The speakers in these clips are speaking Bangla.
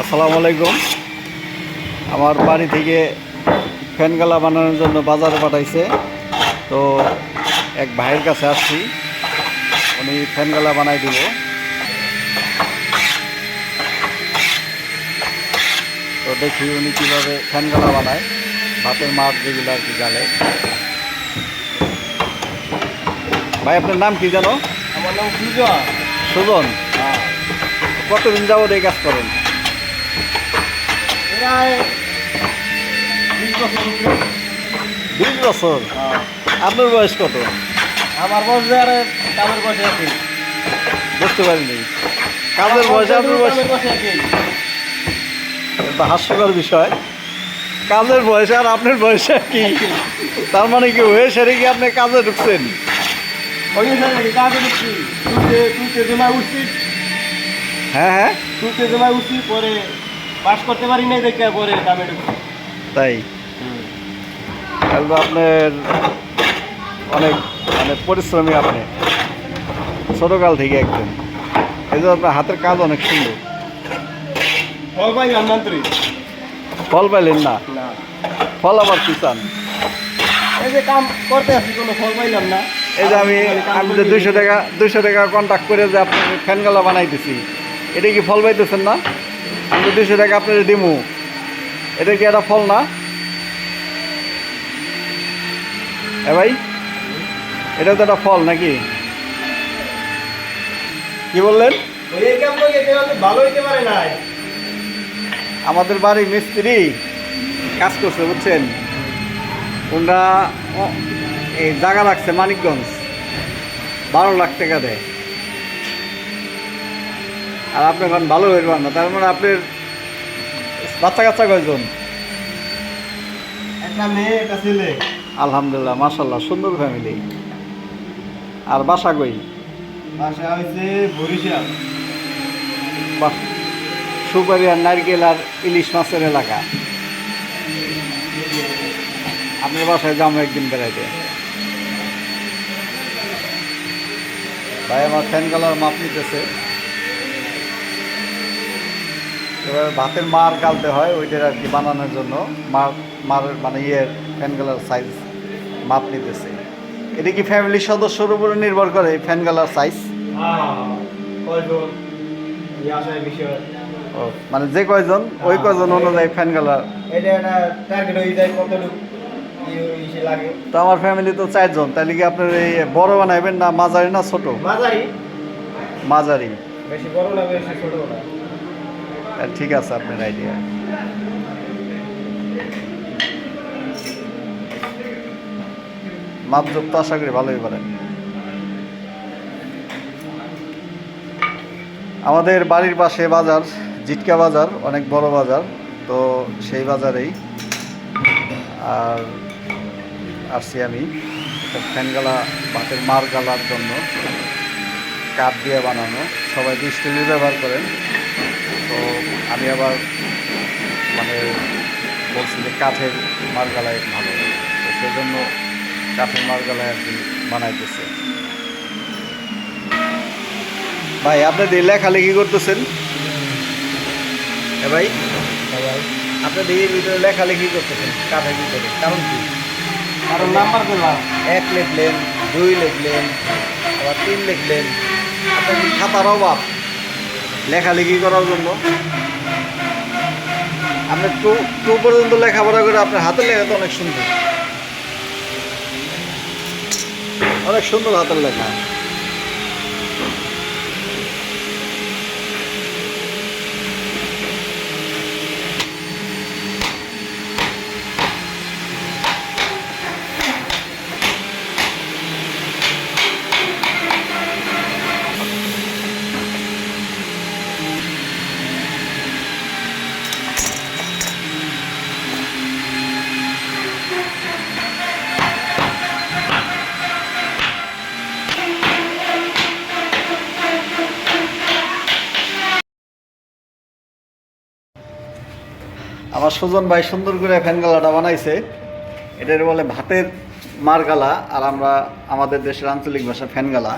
আসসালামু আলাইকুম। আমার বাড়ি থেকে ফ্যানগালা বানানোর জন্য বাজারে পাঠাইছে, তো এক ভাইয়ের কাছে আসছি, উনি ফ্যানগালা বানাই দিব। তো দেখি উনি কীভাবে ফ্যানগালা বানায়, ভাতের মাছ যেগুলো আর কি জ্বালে। ভাই আপনার নাম কি জানো? আমার নাম সুজন। সুজন, কতদিন যাবত এই কাজ করেন? প্রায় 20 বছর উপরে। 20 বছর? আপনার বয়স কত? আমার বয়স আর কামের বয়স একই। বুঝতে পারিনি। কাজের বয়স আপনার বয়স? কামের বয়স একই। একটা হাস্যকর বিষয়, কাজের বয়স আর আপনার বয়স কি? তার মানে কি হয়ে সেরে কি আপনি কাজে ঢুকছেন? ওই যে কাজে ঢুকছি, তুলতে জমায় উঠছি, হ্যাঁ হ্যাঁ, তুলতে জমায় উঠছি, পরে পাস করতে পারি নাই দেখে পরে কামে ঢুকছি। তাই তাহলে আপনার অনেক পরিশ্রমী আপনি, ছোটোকাল থেকে একদম। এই যে আপনার হাতের কাজ অনেক সুন্দর। ফল পাই আন্নান্তরি ফল পাইলেন না? না, ফল আবার কি চান? এই যে কাম করতে আসি কোনো ফল পাইলাম না। এই যে আমি যে 200 টাকা কন্ট্যাক্ট করে যে আপনার ফ্যানগালা বানাইতেছি, এটা কি ফল পাইতেছেন না? আমি তো 200 টাকা আপনার দিমু, এটা কি একটা ফল না? ভাই, এটা তো একটা ফল নাকি? কি বললেন? ওই এই কাম করে ভালো হইতে পারে না। আমাদের বাড়ির মিস্ত্রি কাজ করছে, বুঝছেন? ওনারা এই জায়গা রাখছে মানিকগঞ্জ, 12 লাখ টাকা দেয়। আর আপনি এখন ভালো হয়ে পারেন না, তার মানে আপনার বাচ্চা কাচ্চা কয়জন? একটা মেয়ে একটা ছেলে। আলহামদুলিল্লাহ, মাশাল্লাহ, সুন্দর ফ্যামিলি। আর বাসা কই? বাসা হয়েছে বরিশাল। বাহ, সুপারি আর নারকেল আর ইলিশ মাছের এলাকা। আপনার বাসায় যাবো একদিন বেড়াইতে। ভাই আমার ফ্যানগালার মাপ নিতেছে, এবার ভাতের মার গালতে হয় ওইটার আর কি বানানোর জন্য মার মানে ফ্যানগালার সাইজ মাপ নিতেছে। এটা কি ফ্যামিলির সদস্যর উপরে নির্ভর করে ফ্যানগালার সাইজ? কয়জন এই আশায় বিষয়। ও মানে যে কয়জন ওই কয়জন অনুযায়ী ফ্যানগালার। এটা একটা টার্গেট হয়ে যায় কতটুকু ইসে লাগে। তো আমার ফ্যামিলি তো 4 জন, তাহলে কি আপনার এই বড় বানাইবেন না মাঝারি না ছোট? মাঝারি। মাঝারি, বেশি বড় না বেশি ছোট না। ঠিক আছে আপনার আইডিয়া। মাপজোপ তো আশা করি ভালোই পারেন। আমাদের বাড়ির পাশে বাজার, জিটকা বাজার, অনেক বড় বাজার, তো সেই বাজারেই আর আসছি আমি ফ্যানগালা ভাতের মার গালার জন্য। কাঠ দিয়ে বানানো, সবাই তো স্টিলের ব্যবহার করেন, তো আমি আবার মানে বলছি যে কাঠের মারগালায় ভালো, তো সেই জন্য কাঠের মারগালায় আর কি বানাইতেছে। ভাই আপনি দিয়ে লেখালেখি করতেছেন? ভাই আপনি দিয়ে ভিতরে লেখালেখি করতেছেন কাঠের ভিতরে, কারণ কি? কারণ নাম্বার দিলাম 1 লিখলেন, 2 লিখলেন, আবার 3 লিখলেন। আপনার কি খাতার অভাব লেখালেখি করার জন্য? আপনি টু পর্যন্ত লেখাপড়া করে আপনার হাতের লেখা তো অনেক সুন্দর, অনেক সুন্দর হাতের লেখা। আমার সুজন ভাই সুন্দর করে ফ্যানগালাটা বানাইছে, এটার বলে ভাতের মারগালা, আর আমরা আমাদের দেশের আঞ্চলিক ভাষা ফ্যানগালা।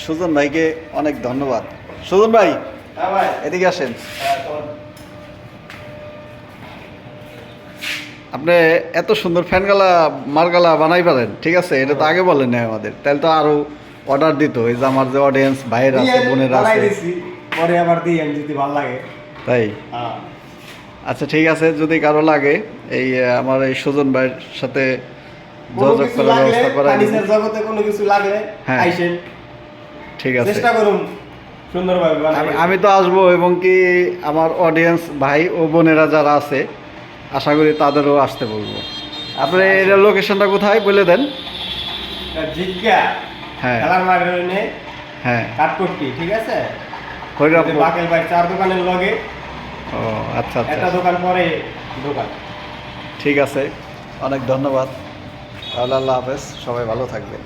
সুজন ভাইকে অনেক ধন্যবাদ। সুজন ভাই হ্যাঁ ভাই, এদিকে আসেন। হ্যাঁ। আপনি এত সুন্দর ফ্যানগালা মারগালা বানাই পারেন, ঠিক আছে, এটা তো আগে বলেন না আমাদের, তাহলে তো আরো অর্ডার দিত। এই যে আমার যে অডিয়েন্স ভাইয়ের আছে, বোনেরা বানাই আছে, দিছি, পরে আবার দিই আমি যদি ভালো লাগে। তাই। হ্যাঁ। আচ্ছা ঠিক আছে, যদি কারো লাগে এই আমার এই সুজন ভাইয়ের সাথে কোনো যোগাযোগ কিছু করার লাগলে, ব্যবস্থা করা ফার্নিচার জগতে কোনো কিছু লাগলে হ্যাঁ। আইসেন, ঠিক আছে। চেষ্টা করুন সুন্দরভাবে বানাই। আমি তো আসবো, এবং কি আমার অডিয়েন্স ভাই ও বোনেরা যারা আছে আশা করি তাদেরও আসতে বলবো। আপনার এর লোকেশনটা কোথায় বলে দেন। জিজ্ঞা হ্যাঁ খেলার মাঠে হ্যাঁ, কাঠপট্টি, ঠিক আছে, হরিরামপুর। বাকেল ভাই চার দোকানের লগে, ও আচ্ছা একটা আচ্ছা, দোকান পরে দোকান। ঠিক আছে, অনেক ধন্যবাদ। তাহলে আল্লাহ হাফেজ, সবাই ভালো থাকবেন।